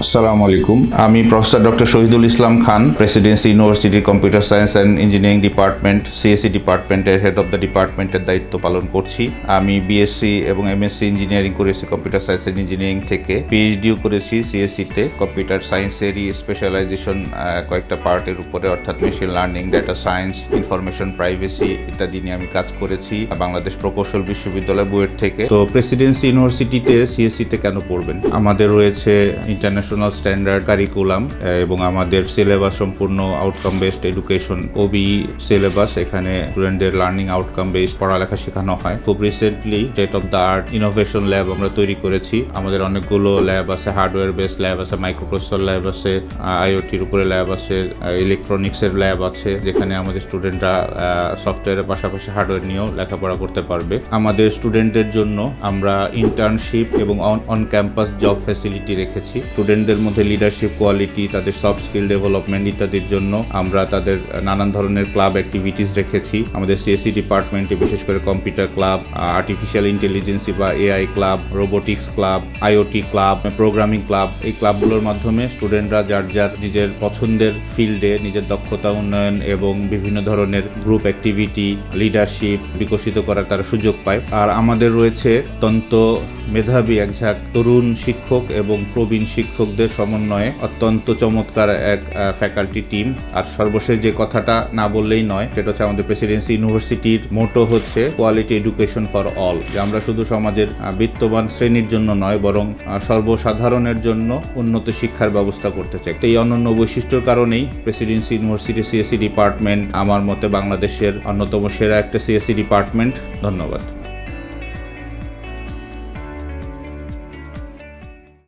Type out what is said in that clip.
আসসালামু আলাইকুম। আমি professor doctor Shahidul Islam Khan, Presidency university computer science and engineering department CSC ডিপার্টমেন্টের হেড অফ দ্য ডিপার্টমেন্টের দায়িত্ব পালন করছি। আমি বিএসসি এবং এমএসসি ইঞ্জিনিয়ারিং করেছি কম্পিউটার সায়েন্স অ্যান্ড ইঞ্জিনিয়ারিং থেকে। পিএইচডিও করেছি সিএসসিতে কম্পিউটার সায়েন্সেরই স্পেশালাইজেশন কয়েকটা পার্টের উপরে, অর্থাৎ machine learning, data science, information privacy ইত্যাদি নিয়ে আমি কাজ করেছি বাংলাদেশ প্রকৌশল বিশ্ববিদ্যালয় বুয়েট থেকে। তো প্রেসিডেন্সি ইউনিভার্সিটিতে সিএসসিতে কেন পড়বেন? আমাদের রয়েছে ইন্টারন্যাশনাল স্ট্যান্ডার্ড কারিকুলাম এবং আমাদের সিলেবাস সম্পূর্ণ outcome based education OB syllabus. এখানে স্টুডেন্টদের লার্নিং আউটকাম বেসড পড়ালেখা শেখানো হয়। খুব recently state of the art innovation lab আমরা তৈরি করেছি। আমাদের অনেকগুলো ল্যাব আছে, হার্ডওয়্যার বেসড ল্যাব আছে, মাইক্রোপ্রসেসর ল্যাব আছে, আইওটির উপরে ল্যাব আছে, ইলেকট্রনিক্সের ল্যাব আছে, যেখানে আমাদের স্টুডেন্টরা সফটওয়্যারের পাশাপাশি হার্ডওয়্যার নিয়েও লেখাপড়া করতে পারবে। আমাদের স্টুডেন্টদের জন্য আমরা ইন্টার্নশিপ এবং অন ক্যাম্পাস জব ফ্যাসিলিটি রেখেছি। স্টুডেন্টদের মধ্যে লিডারশিপ কোয়ালিটি, তাদের সফট স্কিল ডেভেলপমেন্ট ইত্যাদির জন্য আমরা তাদের নানান ধরনের ক্লাব অ্যাক্টিভিটিস রেখেছি। আমাদের সিএসসি ডিপার্টমেন্টে বিশেষ করে কম্পিউটার ক্লাব, আর্টিফিশিয়াল ইন্টেলিজেন্সি বা AI club, robotics club, IoT club, programming club, এই ক্লাবগুলোর মাধ্যমে স্টুডেন্টরা যার নিজের পছন্দের ফিল্ডে নিজের দক্ষতা উন্নয়ন এবং বিভিন্ন ধরনের গ্রুপ অ্যাক্টিভিটি, লিডারশিপ বিকশিত করার তারা সুযোগ পায়। আর আমাদের রয়েছে অত্যন্ত মেধাবী একঝাঁক তরুণ শিক্ষক এবং প্রবীণ শিক্ষকদের সমন্বয়ে অত্যন্ত চমৎকার এক ফ্যাকাল্টি টিম। আর সর্বশেষ যে কথাটা না বললেই নয়, সেটা হচ্ছে আমাদের প্রেসিডেন্সি ইউনিভার্সিটির মোটো হচ্ছে কোয়ালিটি এডুকেশন ফর অল, যে আমরা শুধু সমাজের বিত্তবান শ্রেণীর জন্য নয়, বরং সর্বসাধারণের জন্য উন্নত শিক্ষার ব্যবস্থা করতে চাই। তো এই অনন্য বৈশিষ্ট্যের কারণেই প্রেসিডেন্সি ইউনিভার্সিটি সিএসসি ডিপার্টমেন্ট আমার মতে বাংলাদেশের অন্যতম সেরা একটা সিএসসি ডিপার্টমেন্ট। ধন্যবাদ।